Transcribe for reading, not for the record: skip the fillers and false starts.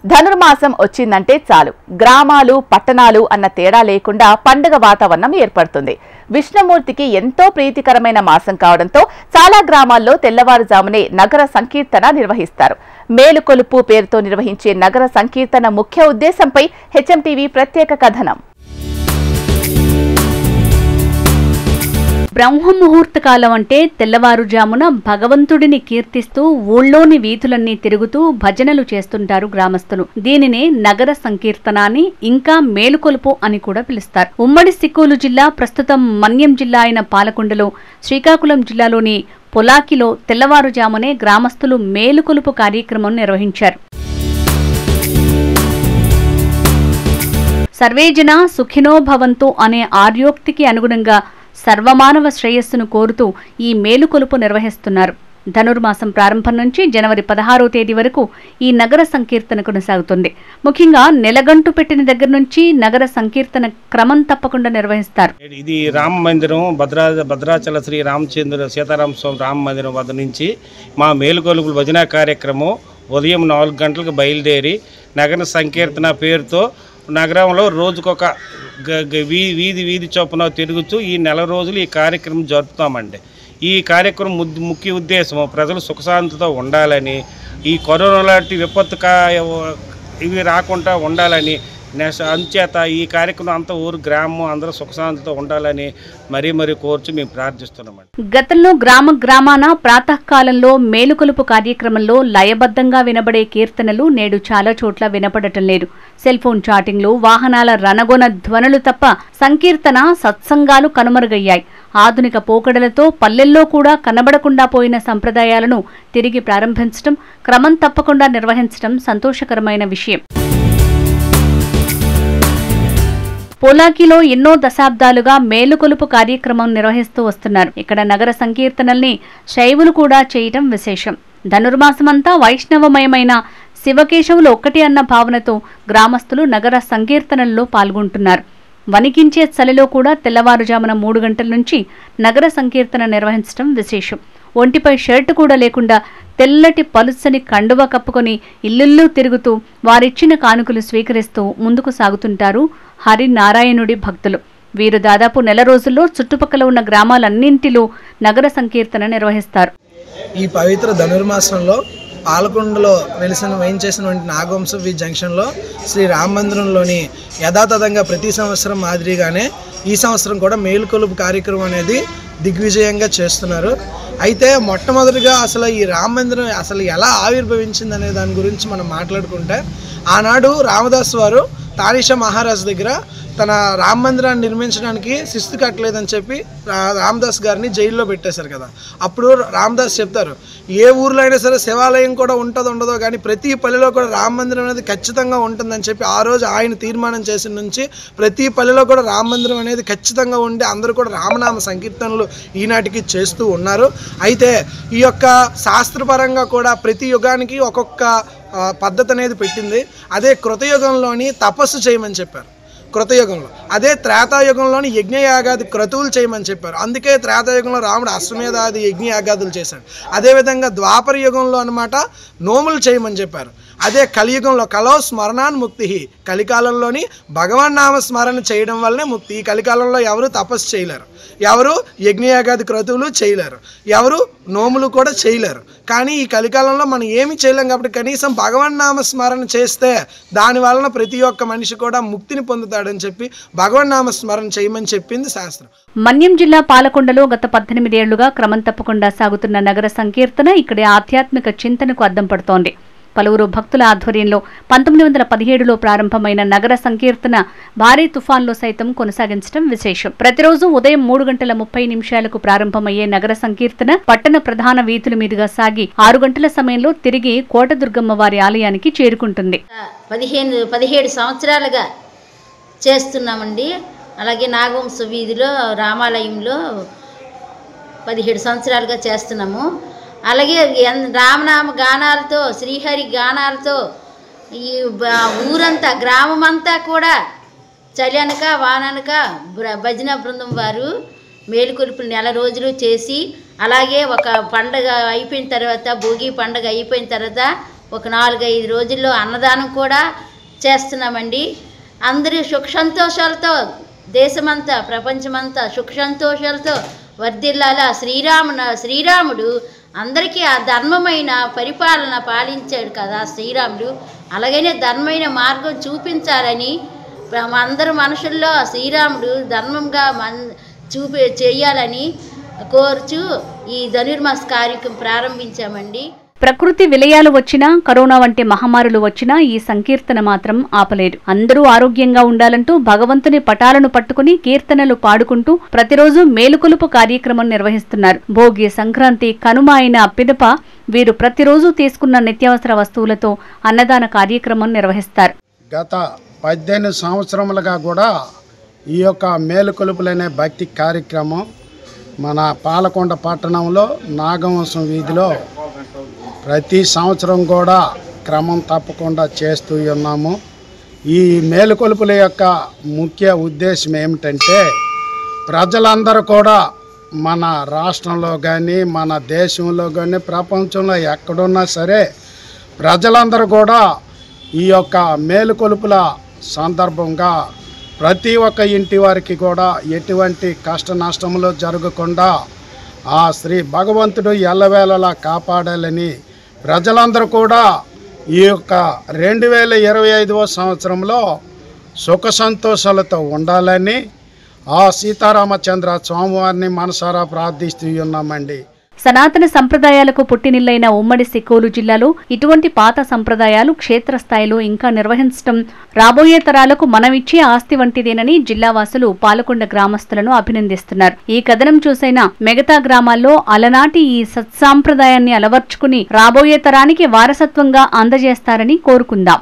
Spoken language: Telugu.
ధనుర్మాసం వచ్చిందంటే చాలు గ్రామాలు పట్టణాలు అన్న తేడా లేకుండా పండుగ వాతావరణం ఏర్పడుతుంది. విష్ణుమూర్తికి ఎంతో ప్రీతికరమైన మాసం కావడంతో చాలా గ్రామాల్లో తెల్లవారుజామునే నగర సంకీర్తన నిర్వహిస్తారు. మేలుకొలుపు పేరుతో నిర్వహించే నగర సంకీర్తన ముఖ్య ఉద్దేశంపై హెచ్ఎంటీవీ ప్రత్యేక కథనం. బ్రహ్మముహూర్త కాలం అంటే తెల్లవారుజామున భగవంతుడిని కీర్తిస్తూ ఊళ్ళోని వీధులన్నీ తిరుగుతూ భజనలు చేస్తుంటారు గ్రామస్తులు. దీనినే నగర సంకీర్తన అని, ఇంకా మేలుకొలుపు అని కూడా పిలుస్తారు. ఉమ్మడి సిక్కోలు జిల్లా, ప్రస్తుతం మన్యం జిల్లా అయిన పాలకొండలో, శ్రీకాకుళం జిల్లాలోని పొలాకిలో తెల్లవారుజామునే గ్రామస్తులు మేలుకొలుపు కార్యక్రమం నిర్వహించారు. సర్వేజన సుఖినో భవంతు అనే ఆర్యోక్తికి అనుగుణంగా సర్వమానవ శ్రేయస్సును కోరుతూ ఈ మేలుకొలుపు నిర్వహిస్తున్నారు. ధనుర్మాసం ప్రారంభం నుంచి జనవరి 16వ తేదీ వరకు ఈ నగర సంకీర్తన కొనసాగుతుంది. ముఖ్యంగా నెలగంటు పెట్టిన దగ్గర నుంచి నగర సంకీర్తన క్రమం తప్పకుండా నిర్వహిస్తారు. ఇది రామ మందిరం భద్రాచల శ్రీ రామచంద్ర సీతారామ స్వామి రామ మందిరం వద్ద నుంచి మా మేలుకొలుపు భజన కార్యక్రమం ఉదయం 4 గంటలకు బయలుదేరి నగర సంకీర్తన పేరుతో నగరంలో రోజుకొక వీధి చొప్పున తిరుగుతూ ఈ నెల రోజులు ఈ కార్యక్రమం జరుపుతామండి. ఈ కార్యక్రమం ముఖ్య ఉద్దేశం ప్రజలు సుఖశాంతితో ఉండాలని, ఈ కరోనా లాంటి విపత్తు ఇవి రాకుండా ఉండాలని, అంచేత ఈ కార్యక్రమం అంతా ఊరు గ్రామం అందరూ సుఖశాంతితో ఉండాలని మరీ కోర్చు మేము ప్రార్థిస్తున్నామండి. గతంలో గ్రామాన ప్రాతకాలంలో మేలుకొలుపు కార్యక్రమంలో లయబద్ధంగా వినబడే కీర్తనలు నేడు చాలా చోట్ల వినపడటం లేదు. సెల్ ఫోన్ చాటింగ్లు, వాహనాల రణగొన ధ్వనులు తప్ప సంకీర్తన సత్సంగాలు కనుమరుగయ్యాయి. ఆధునిక పోకడలతో పల్లెల్లో కూడా కనబడకుండా పోయిన సంప్రదాయాలను తిరిగి ప్రారంభించడం, క్రమం తప్పకుండా నిర్వహించడం సంతోషకరమైన విషయం. పోలాకిలో ఎన్నో దశాబ్దాలుగా మేలుకొలుపు కార్యక్రమం నిర్వహిస్తూ వస్తున్నారు. ఇక్కడ నగర సంకీర్తనల్ని శైవులు కూడా చేయటం విశేషం. ధనుర్మాసమంతా వైష్ణవమయమైన శివకేశవులు ఒక్కటి అన్న భావనతో గ్రామస్తులు నగర సంకీర్తనల్లో పాల్గొంటున్నారు. వణికించే చలిలో కూడా తెల్లవారుజామున 3 గంటల నుంచి నగర సంకీర్తన నిర్వహించడం విశేషం. ఒంటిపై షర్టు కూడా లేకుండా తెల్లటి పలుచని కండువ కప్పుకొని ఇల్లుల్లో తిరుగుతూ వారిచ్చిన కానుకలు స్వీకరిస్తూ ముందుకు సాగుతుంటారు హరినారాయణుడి భక్తులు. వీరు దాదాపు నెల రోజుల్లో చుట్టుపక్కల ఉన్న గ్రామాలన్నింటిలో నగర సంకీర్తన నిర్వహిస్తారు. ఈ పవిత్ర ధనుర్మాసంలో పాలకొండలో వేయించేసినటువంటి నాగవంశీ జంక్షన్లో శ్రీ రామ మందిరంలోని యథాతథంగా ప్రతి సంవత్సరం మాదిరిగానే ఈ సంవత్సరం కూడా మేలుకొలుపు కార్యక్రమం అనేది దిగ్విజయంగా చేస్తున్నారు. అయితే మొట్టమొదటిగా అసలు ఈ రామ మందిరం అసలు ఎలా ఆవిర్భవించింది అనే దాని గురించి మనం మాట్లాడుకుంటే, ఆనాడు రామదాస్ వారు తానీషా మహారాజ్ దగ్గర తన రామ మందిరాన్ని నిర్మించడానికి శిస్తు కట్టలేదని చెప్పి రామదాస్ గారిని జైల్లో పెట్టేశారు కదా. అప్పుడు రామదాస్ చెప్తారు, ఏ ఊర్లో అయినా సరే శివాలయం కూడా ఉండదో కానీ ప్రతి పల్లెలో కూడా రామ మందిరం అనేది ఖచ్చితంగా ఉంటుందని చెప్పి ఆ రోజు ఆయన తీర్మానం చేసిన నుంచి ప్రతి పల్లెలో కూడా రామ మందిరం అనేది ఖచ్చితంగా ఉండి అందరూ కూడా రామనామ సంకీర్తనలు ఈనాటికి చేస్తూ ఉన్నారు. అయితే ఈ యొక్క శాస్త్రపరంగా కూడా ప్రతి యుగానికి ఒక్కొక్క పద్ధతి అనేది పెట్టింది. అదే కృతయుగంలోని తపస్సు చేయమని చెప్పారు కృతయుగంలో. అదే త్రేతాయుగంలోని యజ్ఞయాగాది క్రతువులు చేయమని చెప్పారు. అందుకే త్రేతాయుగంలో రాముడు అశ్వమేధాది యజ్ఞయాగాదులు చేశాడు. అదేవిధంగా ద్వాపర యుగంలో అనమాట నోములు చేయమని చెప్పారు. అదే కలియుగంలో కలో స్మరణాన్ ముక్తి, కలికాలంలోని భగవన్ నామ స్మరణ చేయడం వల్లనే ముక్తి. ఈ కలికాలంలో ఎవరు తపస్సు చేయలేరు, ఎవరు యజ్ఞయాగాది క్రతువులు చేయలేరు, ఎవరు నోములు కూడా చేయలేరు. కానీ ఈ కలికాలంలో మనం ఏమి చేయలేం కాబట్టి కనీసం భగవన్ నామ స్మరణ చేస్తే దాని వలన ప్రతి ఒక్క మనిషి కూడా ముక్తిని పొందుతాడని చెప్పి భగవన్ నామ స్మరణ చేయమని చెప్పింది శాస్త్రం. మన్యం జిల్లా పాలకొండలో గత 18 ఏళ్లుగా క్రమం తప్పకుండా సాగుతున్న నగర సంకీర్తన ఇక్కడి ఆధ్యాత్మిక చింతనకు అద్దం పడుతోంది. పలువురు భక్తుల ఆధ్వర్యంలో 1917లో ప్రారంభమైన నగర సంకీర్తన భారీ తుఫాన్లో సైతం కొనసాగించడం విశేషం. ప్రతిరోజు ఉదయం 3:30 ప్రారంభమయ్యే నగర సంకీర్తన పట్టణ ప్రధాన వీధుల మీదుగా సాగి 6 గంటల సమయంలో తిరిగి కోటదుర్గమ్మ వారి ఆలయానికి చేరుకుంటుంది. 17 సంవత్సరాలుగా చేస్తున్నామండి. అలాగే నాగవంశ వీధిలో రామాలయంలో 17 సంవత్సరాలుగా చేస్తున్నాము. అలాగే రామనామ గానాలతో, శ్రీహరి గానాలతో ఈ ఊరంతా గ్రామమంతా కూడా చలినక వాననక భజన బృందం వారు మేలుకొలుపులు నెల రోజులు చేసి, అలాగే ఒక పండగ అయిపోయిన తర్వాత, భోగి పండగ అయిపోయిన తర్వాత ఒక 4-5 రోజుల్లో అన్నదానం కూడా చేస్తున్నామండి. అందరూ సుఖ సంతోషాలతో, దేశమంతా ప్రపంచమంతా సుఖ సంతోషాలతో వర్ధిల్లాల. శ్రీరాముడు అందరికీ ఆ ధర్మమైన పరిపాలన పాలించాడు కదా శ్రీరాముడు. అలాగనే ధర్మమైన మార్గం చూపించాలని అందరు మనుషుల్లో శ్రీరాముడు ధర్మంగా చేయాలని కోరుచు ఈ ధనుర్మాస కార్యక్రమం ప్రారంభించామండి. ప్రకృతి విలయాలు వచ్చినా, కరోనా వంటి మహమ్మారులు వచ్చినా ఈ సంకీర్తన మాత్రం ఆపలేదు. అందరూ ఆరోగ్యంగా ఉండాలంటూ భగవంతుని పటాలను పట్టుకుని కీర్తనలు పాడుకుంటూ ప్రతిరోజు మేలుకొలుపు కార్యక్రమం నిర్వహిస్తున్నారు. భోగి, సంక్రాంతి, కనుమ అయిన పిదప వీరు ప్రతిరోజు తీసుకున్న నిత్యావసర వస్తువులతో అన్నదాన కార్యక్రమం నిర్వహిస్తారు. గత 18 సంవత్సరములుగా కూడా ఈ యొక్క మేలుకొలుపులనే భక్తి కార్యక్రమం మన పాలకొండ పట్టణంలో నాగవంశం వీధిలో ప్రతి సంవత్సరం కూడా క్రమం తప్పకుండా చేస్తూ ఉన్నాము. ఈ మేలుకొలుపుల యొక్క ముఖ్య ఉద్దేశం ఏమిటంటే ప్రజలందరూ కూడా మన రాష్ట్రంలో కానీ మన దేశంలో కానీ ప్రపంచంలో ఎక్కడున్నా సరే ప్రజలందరూ కూడా ఈ యొక్క మేలుకొలుపుల సందర్భంగా ప్రతి ఒక్క ఇంటి వారికి కూడా ఎటువంటి కష్ట నష్టములు జరగకుండా ఆ శ్రీ భగవంతుడు ఎల్లవేళలా కాపాడాలని ప్రజలందరూ కూడా ఈ యొక్క 2025వ సంవత్సరంలో సుఖ సంతోషాలతో ఉండాలని ఆ సీతారామచంద్ర స్వామివారిని మనసారా ప్రార్థిస్తూ ఉన్నామండి. సనాతన సంప్రదాయాలకు పుట్టినిల్లైన ఉమ్మడి సిక్కోలు జిల్లాలో ఇటువంటి పాత సంప్రదాయాలు క్షేత్రస్థాయిలో ఇంకా నిర్వహించడం రాబోయే తరాలకు మనమిచ్చే ఆస్తి వంటిదేనని జిల్లావాసులు పాలకొండ గ్రామస్తులను అభినందిస్తున్నారు. ఈ కథనం చూసైనా మిగతా గ్రామాల్లో అలనాటి ఈ సత్సాంప్రదాయాన్ని అలవర్చుకుని రాబోయే తరానికి వారసత్వంగా అందజేస్తారని కోరుకుందాం.